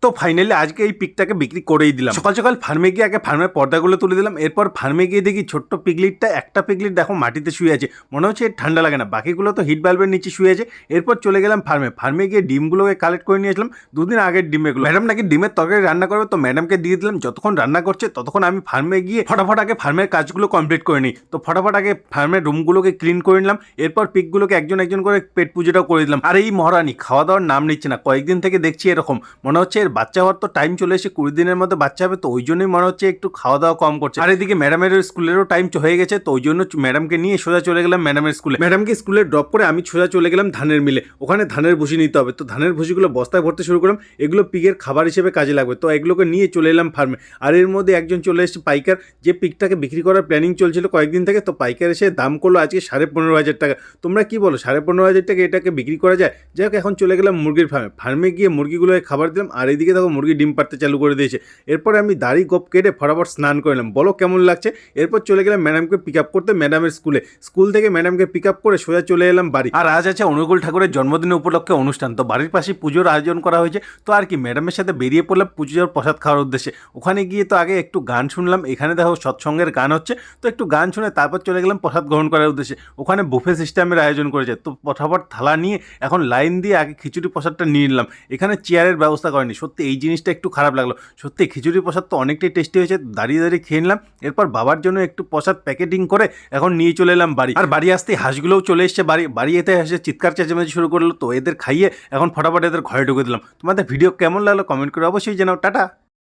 তো ফাইনালি আজকে এই পিকটাকে বিক্রি করেই দিলাম। সকাল সকাল ফার্মে গিয়ে আগে ফার্মের পর্দাগুলো তুলে দিলাম, এরপর ফার্মে গিয়ে দেখি ছোট্ট পিগলিটটা, একটা পিগলিট দেখো মাটিতে শুয়ে আছে, মনে হচ্ছে ঠান্ডা লাগে না, বাকিগুলো তো হিট বাল্বের নিচে শুয়ে আছে। এরপর চলে গেলাম ফার্মে গিয়ে ডিমগুলোকে কালেক্ট করে নিয়ে আসলাম, দুদিন আগের ডিম এগুলো। ম্যাডাম নাকি ডিমের তরকারি রান্না করবে, তো ম্যাডামকে দিয়ে দিলাম। যতক্ষণ রান্না করছে ততক্ষণ আমি ফার্মে গিয়ে ফটাফট আগে ফার্মের কাজগুলো কমপ্লিট করে নিই। তো ফটাফট আগে ফার্মের রুমগুলোকে ক্লিন করে নিলাম, এরপর পিকগুলোকে একজন একজন করে পেট পুজোটাও করে দিলাম। আর এই মহারানী খাওয়া দাওয়ার নাম নিচ্ছে না, কয়েকদিন থেকে দেখছি এরকম, মনে হচ্ছে এর বাচ্চা হওয়ার তো টাইম চলে এসে 20 দিনের মধ্যে বাচ্চা হবে, তো ওই জন্যই মনে হচ্ছে একটু খাওয়া দাওয়া কম করছে। আর এদিকে ম্যাডামের স্কুলেরও টাইম হয়ে গেছে, তো ওই জন্য ম্যাডামকে নিয়ে সোজা চলে গেলাম ম্যাডামের স্কুলে। ম্যাডামকে স্কুলে ড্রপ করে আমি সোজা চলে গেলাম ধানের মিলে, ওখানে ধানের ভুসি নিতে হবে। তো ধানের ভুসিগুলো বস্তায় ভরতে শুরু করলাম, এগুলো পিগের খাবার হিসেবে কাজে লাগবে, তো এগুলোকে নিয়ে চলে এলাম ফার্মে। আর এর মধ্যে একজন চলে এসেছে পাইকার, যে পিগটাকে বিক্রি করার প্ল্যানিং চলছিল কয়েকদিন থেকে, তো পাইকার এসে দাম করলো আজকে 15,500 টাকা। তোমরা কি বলো 15,500 টাকা এটাকে বিক্রি করা যায়? যাই হোক, এখন চলে গেলাম মুরগির ফার্মে গিয়ে মুরগিগুলোকে খাবার দিলাম। আর এইদিকে দেখো মুরগি ডিম পাড়তে চালু করে দিয়েছে। এরপরে আমি দাড়ি গোপ কেটে ফটাফট স্নান করলাম, বলো কেমন লাগছে। এরপর চলে গেলাম ম্যাডামকে পিক আপ করতে ম্যাডামের স্কুল থেকে ম্যাডামকে পিক আপ করে সোজা চলে এলাম বাড়ি। আর আজ আছে অনুকূল ঠাকুরের জন্মদিনের উপলক্ষে অনুষ্ঠান, তো বাড়ির পাশে পুজোর আয়োজন করা হয়েছে। তো আর কি, ম্যাডামের সাথে বেরিয়ে পড়লাম পুজোর প্রসাদ খাওয়ার উদ্দেশ্যে। ওখানে গিয়ে তো আগে একটু গান শুনলাম, এখানে দেখো সৎসঙ্গের গান হচ্ছে, তো একটু গান শুনে তারপর চলে গেলাম প্রসাদ গ্রহণ করার উদ্দেশ্যে। ওখানে বুফে সিস্টেমের আয়োজন করেছে, তো ফটাফট থালা নিয়ে এখন লাইন দিয়ে আগে খিচুড়ি প্রসাদটা নিয়ে নিলাম। এখানে চেয়ারের ব্যবস্থা করেনি, সত্যি এই জিনিসটা একটু খারাপ লাগলো। সত্যি খিচুড়ি প্রসাদ তো অনেকটাই টেস্টি হয়েছে, দাঁড়িয়ে দাঁড়িয়ে খেয়ে নিলাম। এরপর বাবার জন্য একটু প্রসাদ প্যাকেটিং করে এখন নিয়ে চলে এলাম বাড়ি। আর বাড়ি আসতেই হাঁসগুলোও চলে এসছে বাড়ি এতে এসে চিৎকার চেঁচামেচি শুরু করলো, তো এদের খাইয়ে এখন ফটাফট এদের ঘরে ঢুকে দিলাম। তোমাদের ভিডিও কেমন লাগলো কমেন্ট করে অবশ্যই জানাও। টাটা।